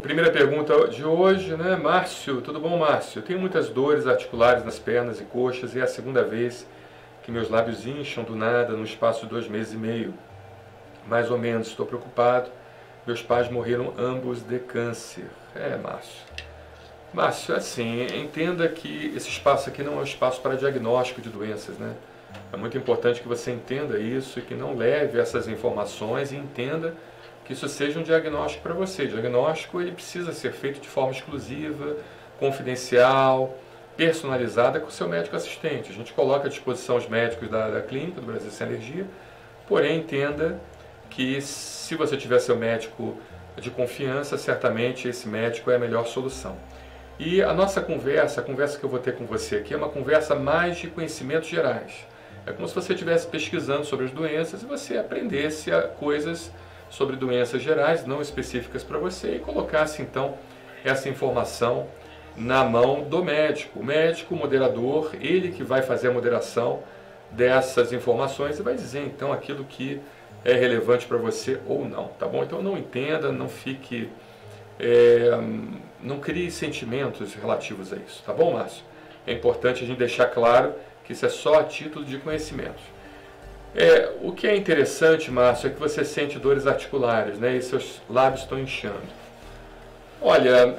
Primeira pergunta de hoje, né? Márcio, tudo bom, Márcio? Eu tenho muitas dores articulares nas pernas e coxas e é a segunda vez que meus lábios incham do nada no espaço de 2 meses e meio. Mais ou menos, estou preocupado. Meus pais morreram ambos de câncer. Márcio. Márcio, assim, entenda que esse espaço aqui não é um espaço para diagnóstico de doenças, né? É muito importante que você entenda isso e que não leve essas informações e entenda que isso seja um diagnóstico para você. O diagnóstico ele precisa ser feito de forma exclusiva, confidencial, personalizada com o seu médico assistente. A gente coloca à disposição os médicos da clínica do Brasil Sem Alergia, porém entenda que se você tiver seu médico de confiança, certamente esse médico é a melhor solução. E a nossa conversa, a conversa que eu vou ter com você aqui é uma conversa mais de conhecimentos gerais. É como se você estivesse pesquisando sobre as doenças e você aprendesse coisas sobre doenças gerais, não específicas para você, e colocasse então essa informação na mão do médico. O médico, o moderador, ele que vai fazer a moderação dessas informações e vai dizer então aquilo que é relevante para você ou não, tá bom? Então não entenda, não fique, não crie sentimentos relativos a isso, tá bom, Márcio? É importante a gente deixar claro que isso é só a título de conhecimento. O que é interessante, Márcio, é que você sente dores articulares, né? E seus lábios estão inchando. Olha,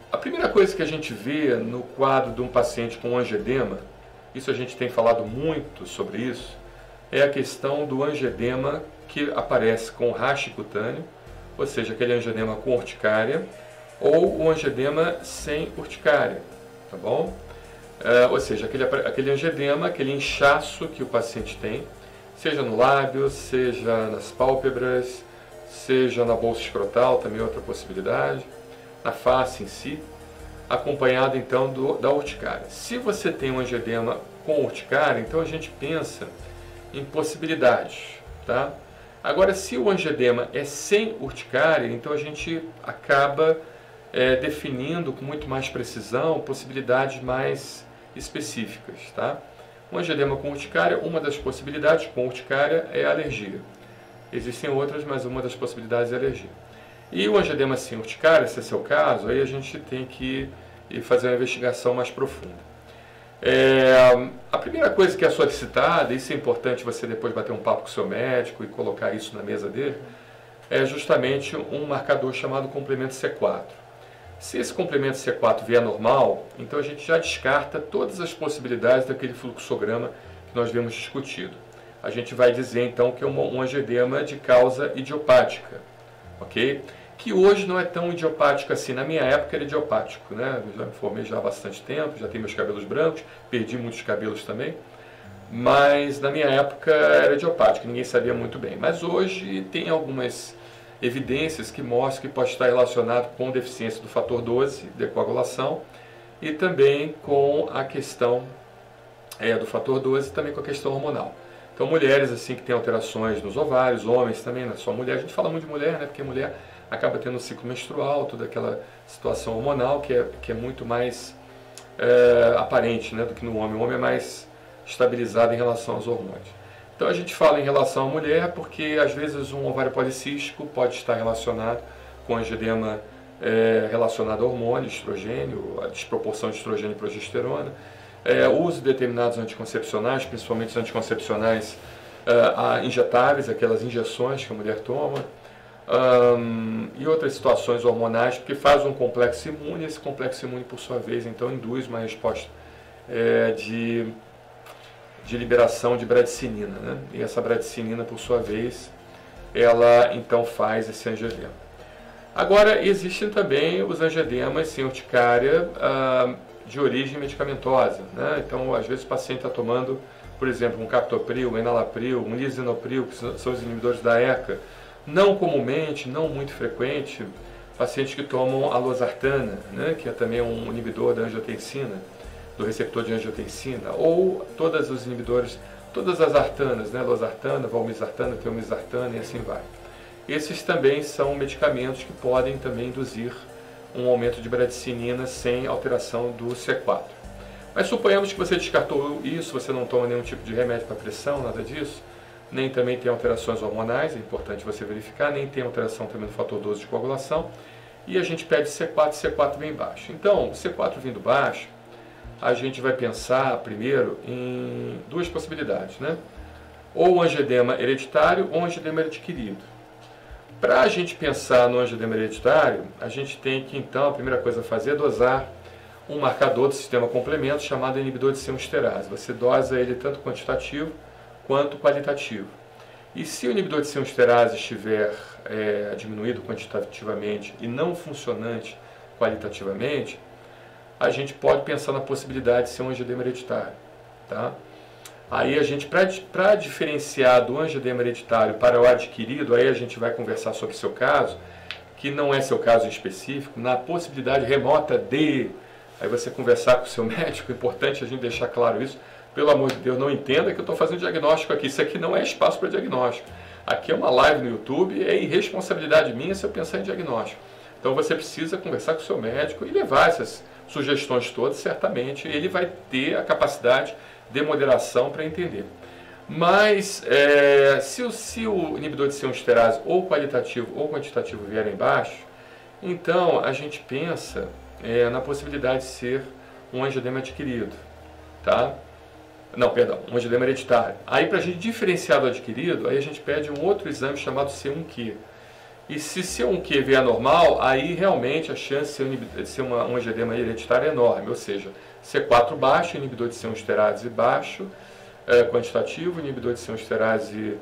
a primeira coisa que a gente vê no quadro de um paciente com angedema, isso a gente tem falado muito sobre isso, é a questão do angedema que aparece com rache cutâneo, ou seja, aquele angedema com urticária, ou o angedema sem urticária, tá bom? Ou seja, aquele angedema, aquele inchaço que o paciente tem, seja no lábio, seja nas pálpebras, seja na bolsa escrotal, também outra possibilidade, na face em si, acompanhado então da urticária. Se você tem um angedema com urticária, então a gente pensa em possibilidades, tá? Agora, se o angedema é sem urticária, então a gente acaba definindo com muito mais precisão possibilidades mais específicas, tá? O angedema com urticária, uma das possibilidades com urticária é a alergia. Existem outras, mas uma das possibilidades é a alergia. E o angedema sem urticária, se é seu caso, aí a gente tem que fazer uma investigação mais profunda. A primeira coisa que é solicitada, isso é importante você depois bater um papo com o seu médico e colocar isso na mesa dele, é justamente um marcador chamado complemento C4. Se esse complemento C4 vier normal, então a gente já descarta todas as possibilidades daquele fluxograma que nós vimos discutido. A gente vai dizer então que é um angedema de causa idiopática, ok? Que hoje não é tão idiopático assim. Na minha época era idiopático, né? Eu já me formei já há bastante tempo, já tenho meus cabelos brancos, perdi muitos cabelos também, mas na minha época era idiopático, ninguém sabia muito bem. Mas hoje tem algumas evidências que mostram que pode estar relacionado com deficiência do fator 12 de coagulação e também com a questão do fator 12 e também com a questão hormonal. Então mulheres assim que têm alterações nos ovários, homens também, não é só mulher, a gente fala muito de mulher, né, porque a mulher acaba tendo um ciclo menstrual, toda aquela situação hormonal que é muito mais aparente, né, do que no homem. O homem é mais estabilizado em relação aos hormônios. Então a gente fala em relação à mulher porque às vezes um ovário policístico pode estar relacionado com angedema relacionado a hormônio, estrogênio, a desproporção de estrogênio e progesterona, o uso de determinados anticoncepcionais, principalmente os anticoncepcionais injetáveis, aquelas injeções que a mulher toma, e outras situações hormonais, porque faz um complexo imune, e esse complexo imune por sua vez então induz uma resposta de liberação de bradicinina, né? E essa bradicinina, por sua vez, ela então faz esse angedema. Agora, existem também os angedemas sem urticária de origem medicamentosa, né? Então, às vezes o paciente está tomando, por exemplo, um captopril, um enalapril, um lisinopril, que são os inibidores da ECA. Não comumente, não muito frequente, pacientes que tomam a losartana, né? Que é também um inibidor da angiotensina, do receptor de angiotensina, ou todos os inibidores, todas as artanas, né? Losartana, valmisartana, teomisartana e assim vai. Esses também são medicamentos que podem também induzir um aumento de bradicinina sem alteração do C4. Mas suponhamos que você descartou isso, você não toma nenhum tipo de remédio para pressão, nada disso, nem também tem alterações hormonais, é importante você verificar, nem tem alteração também do fator 12 de coagulação. e a gente pede C4 e C4 vem baixo. Então, C4 vindo baixo, a gente vai pensar primeiro em duas possibilidades, né? Ou angioedema hereditário ou angioedema adquirido. Para a gente pensar no angioedema hereditário, a gente tem que, então, a primeira coisa a fazer é dosar um marcador do sistema complemento chamado inibidor de C1 Você dosa ele tanto quantitativo quanto qualitativo. E se o inibidor de C1 estiver diminuído quantitativamente e não funcionante qualitativamente, a gente pode pensar na possibilidade de ser um angioedema hereditário. Tá? Aí a gente, para diferenciar do angioedema hereditário para o adquirido, aí a gente vai conversar sobre o seu caso, que não é seu caso em específico, na possibilidade remota de... Aí você conversar com o seu médico, é importante a gente deixar claro isso. Pelo amor de Deus, não entenda que eu estou fazendo diagnóstico aqui. Isso aqui não é espaço para diagnóstico. Aqui é uma live no YouTube, é irresponsabilidade minha se eu pensar em diagnóstico. Então você precisa conversar com o seu médico e levar essas sugestões todas, certamente ele vai ter a capacidade de moderação para entender. Mas se o inibidor de C1 ou qualitativo ou quantitativo vierem baixo, então a gente pensa na possibilidade de ser um angioedema adquirido, tá? Não, perdão, um angioedema hereditário. Aí, para a gente diferenciar do adquirido, aí a gente pede um outro exame chamado C1Q. E se C1Q vier normal, aí realmente a chance de ser um angioedema hereditário é enorme, ou seja, C4 baixo, inibidor de C1 baixo, quantitativo, inibidor de C1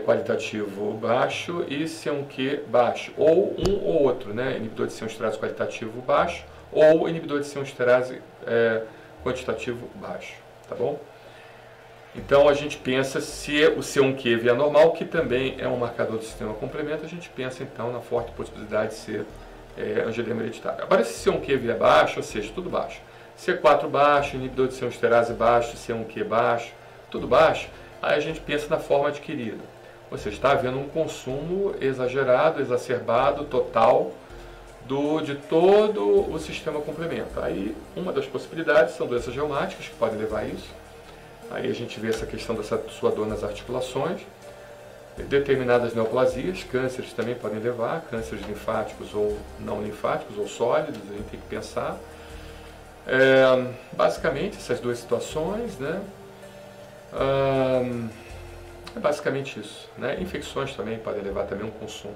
qualitativo baixo e C1Q baixo, ou um ou outro, né? Inibidor de C1 qualitativo baixo ou inibidor de C1 quantitativo baixo, tá bom? Então a gente pensa, se o C1Q vier normal, que também é um marcador do sistema complemento, a gente pensa então na forte possibilidade de ser angioedema hereditário. Agora se C1Q vier baixo, ou seja, tudo baixo, C4 baixo, inibidor de C1 baixo, C1Q baixo, tudo baixo, aí a gente pensa na forma adquirida. Ou seja, está havendo um consumo exagerado, exacerbado, total, de todo o sistema complemento. Aí, uma das possibilidades são doenças reumáticas que podem levar a isso. Aí a gente vê essa questão dessa sua dor nas articulações. Determinadas neoplasias, cânceres também podem levar, cânceres linfáticos ou não linfáticos, ou sólidos, a gente tem que pensar. Basicamente, essas duas situações, né? É basicamente isso, né? Infecções também podem levar também um consumo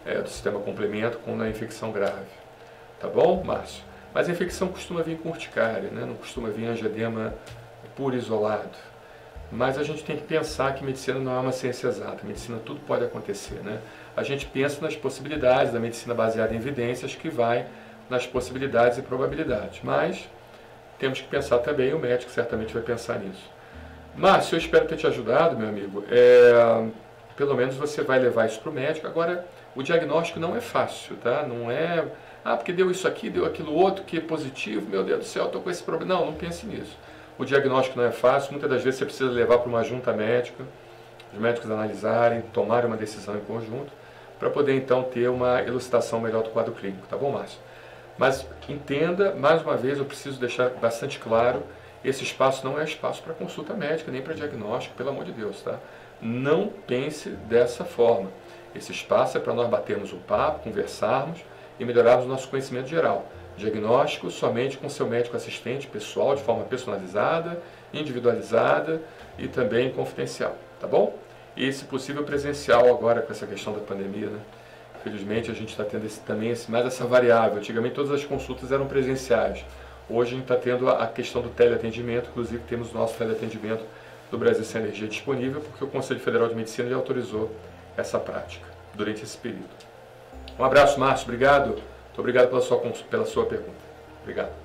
do sistema complemento com a infecção grave. Tá bom, Márcio? Mas a infecção costuma vir com urticária, né? Não costuma vir angioedema puro isolado. Mas a gente tem que pensar que medicina não é uma ciência exata. Medicina tudo pode acontecer, né? A gente pensa nas possibilidades da medicina baseada em evidências, que vai nas possibilidades e probabilidades. Mas temos que pensar também, o médico certamente vai pensar nisso. Márcio, eu espero ter te ajudado, meu amigo. Pelo menos você vai levar isso para o médico. Agora, o diagnóstico não é fácil, tá? Não é, porque deu isso aqui, deu aquilo outro, que é positivo, meu Deus do céu, estou com esse problema. Não pense nisso. O diagnóstico não é fácil, muitas das vezes você precisa levar para uma junta médica, os médicos analisarem, tomarem uma decisão em conjunto, para poder então ter uma elucidação melhor do quadro clínico, tá bom, Márcio? Mas entenda, mais uma vez, eu preciso deixar bastante claro, esse espaço não é espaço para consulta médica, nem para diagnóstico, pelo amor de Deus, tá? Não pense dessa forma. Esse espaço é para nós batermos o papo, conversarmos e melhorarmos o nosso conhecimento geral. Diagnóstico somente com seu médico assistente pessoal, de forma personalizada, individualizada e também confidencial, tá bom? E, se possível, presencial agora com essa questão da pandemia, né? Infelizmente a gente está tendo mais essa variável. Antigamente todas as consultas eram presenciais. Hoje a gente está tendo a questão do teleatendimento, inclusive temos o nosso teleatendimento do Brasil Sem Energia disponível, porque o Conselho Federal de Medicina já autorizou essa prática durante esse período. Um abraço, Márcio, obrigado. Muito obrigado pela sua pergunta. Obrigado.